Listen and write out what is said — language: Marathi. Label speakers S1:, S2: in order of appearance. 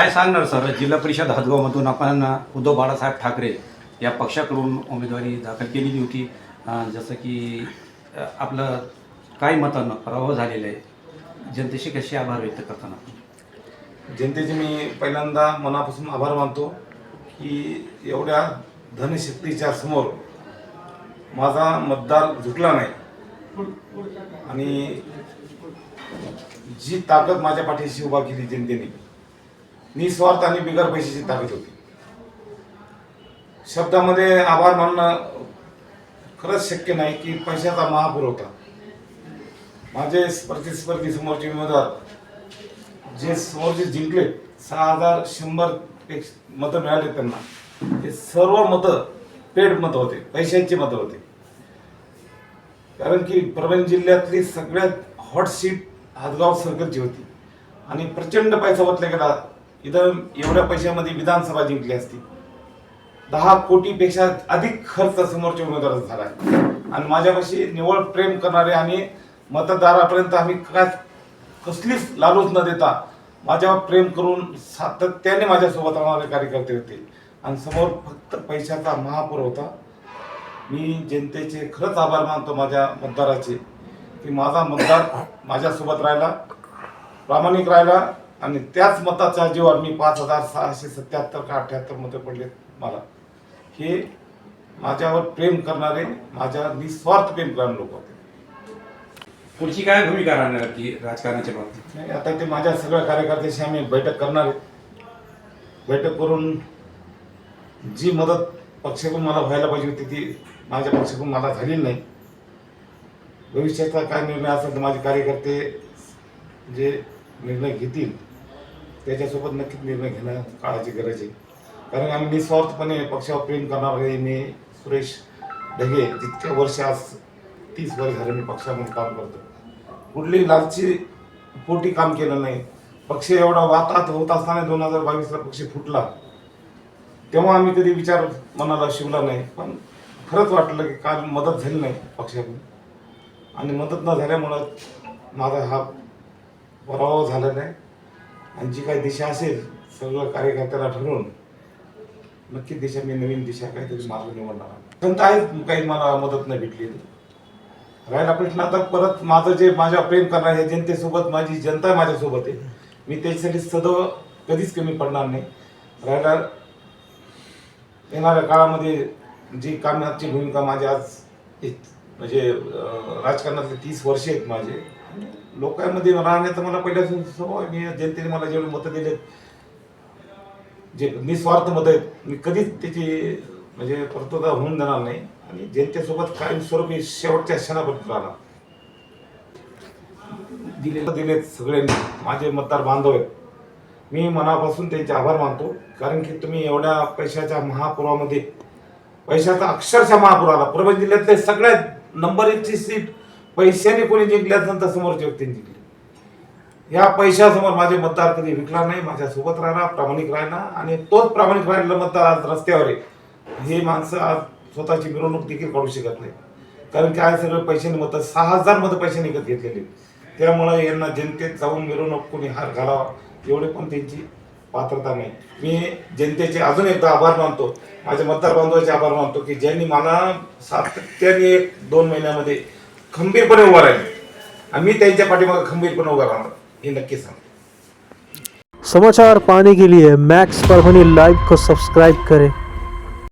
S1: काय सांगणार सर, जिल्हा परिषद हदगावमधून आपण उद्धव बाळासाहेब ठाकरे या पक्षाकडून उमेदवारी दाखल केलेली होती. जसं की आपलं काही मतांना पराभव झालेला आहे. जनतेशी कसे आभार व्यक्त करताना?
S2: जनतेचे मी पहिल्यांदा मनापासून आभार मानतो की एवढ्या धनशक्तीच्या समोर माझा मतदार झुकला नाही आणि जी ताकद माझ्या पाठीशी उभा केली जनतेने, निस्वार्थ आणि बिगर पैशाची ताकद होती. शब्दामध्ये आभार मानणं खरंच शक्य नाही की पैशाचा महापुरवठा. माझे प्रतिस्पर्धी समोरचे उमेदवार जे समोरचे जिंकले 6100 मतं मिळाले त्यांना, ते सर्व मतं पेड मतं होते, पैशांची मतं होते. कारण की परभणी जिल्ह्यातली सगळ्यात हॉट सीट हदगाव सर्कलची होती आणि प्रचंड पैसा ओतला गेला. इथं एवढ्या पैशामध्ये विधानसभा जिंकली असती. 10 कोटीपेक्षा अधिक खर्च समोरच्या उमेदवाराचा झाला आणि माझ्यापाशी निव्वळ प्रेम करणारे आणि मतदारापर्यंत आम्ही काय कसलीच लालूच न देता माझ्यावर प्रेम करून सातत्याने माझ्यासोबत राहणारे कार्यकर्ते होते आणि समोर फक्त पैशाचा महापूर होता. मी जनतेचे खरंच आभार मानतो माझ्या मतदाराचे की माझा मतदार माझ्यासोबत राहिला, प्रामाणिक राहिला आणि त्याच मताच्या जीवावर मी 5677 का 78 मतं पडलेत मला. हे माझ्यावर प्रेम करणारे, माझ्या निस्वार्थ प्रेम करणारे लोक होते.
S1: पुढची काय भूमिका राहणार की राजकारणाच्या बाबतीत?
S2: नाही, आता ते माझ्या सगळ्या कार्यकर्त्यांशी आम्ही बैठक करणार आहे. बैठक करून जी मदत पक्षाकडून मला व्हायला पाहिजे होती ती माझ्या पक्षाकडून मला झालेली नाही. भविष्याचा काय निर्णय असेल तर माझे कार्यकर्ते जे निर्णय घेतील त्याच्यासोबत नक्कीच निर्णय घेणं काळाची गरज आहे. कारण आम्ही निस्वार्थपणे पक्षावर प्रेम करणार आहे. मी सुरेश ढगे जितक्या वर्ष, आज 30 वर्ष झाले मी पक्षामध्ये काम करतो. कुठली लालची पोटी काम केलं नाही. पक्ष एवढा वातात होत असताना 2022ला पक्ष फुटला तेव्हा आम्ही कधी विचार मनाला शिवला नाही. पण खरंच वाटलं की काल मदत झाली नाही पक्षाकडून आणि मदत न झाल्यामुळं माझा हा पराभव झाला नाही. आणि जी काही दिशा असेल सगळं कार्यकर्त्याला ठरवून नक्की दिशा, मी नवीन दिशा काहीतरी मार्ग निवडणार. पण काही मला मदत नाही भेटलेली. राहिला प्रश्न आता परत माझं जे माझ्या प्रेम करणार आहे जनतेसोबत, माझी जनता माझ्यासोबत आहे. मी त्याच्यासाठी सदैव कधीच कमी पडणार नाही. राहिला येणाऱ्या काळामध्ये जी कामाची भूमिका माझी आज म्हणजे राजकारणातले 30 वर्ष आहेत माझे, लोकांमध्ये राहण्याचं मला पहिल्यापासून सवय. मी जनतेने मला जेवढे मतं दिलेत, जे निस्वार्थ मतं आहेत, मी कधीच त्याची म्हणजे परतोदा होऊन देणार नाही आणि जनतेसोबत कायमस्वरूपी शेवटच्या क्षणापर्यंत राहणार. दिलेत सगळ्यांनी, माझे मतदार बांधव आहेत. मी मनापासून त्यांचे आभार मानतो. कारण की तुम्ही एवढ्या पैशाच्या महापुरामध्ये, पैशाचा अक्षरशः महापूर आला. परभणी जिल्ह्यातले सगळ्यात नंबर 1ची सीट पैशाने कोणी जिंकल्यानंतर समोरच्या व्यक्तीने जिंकली. या पैशासमोर माझे मतदार कधी विकला नाही, माझ्यासोबत राहिला, प्रामाणिक राहिला आणि तोच प्रामाणिक राहिलेला मतदार आज रस्त्यावर आहे. हे माणसं आज स्वतःची मिरवणूक देखील काढू शकत नाही. कारण की आज सगळं पैशाने मतं, 6000 मतं पैशाने विकत घेतलेली. त्यामुळे यांना जनतेत जाऊन मिरवणूक कोणी हार घालावा एवढे पण त्यांची पात्रता नाही. मी जनतेचे अजून एकदा आभार मानतो, माझ्या मतदार बांधवाचे आभार मानतो की ज्यांनी मला सातत्याने 1-2 महिन्यामध्ये खंबीरपणे उभा राहिले आणि मी त्यांच्या पाठीमागे खंबीरपणे उभा राहणार हे नक्की सांगतो.
S3: समाचार पाने के लिए मैक्स परभणी लाइव को सब्सक्राइब करें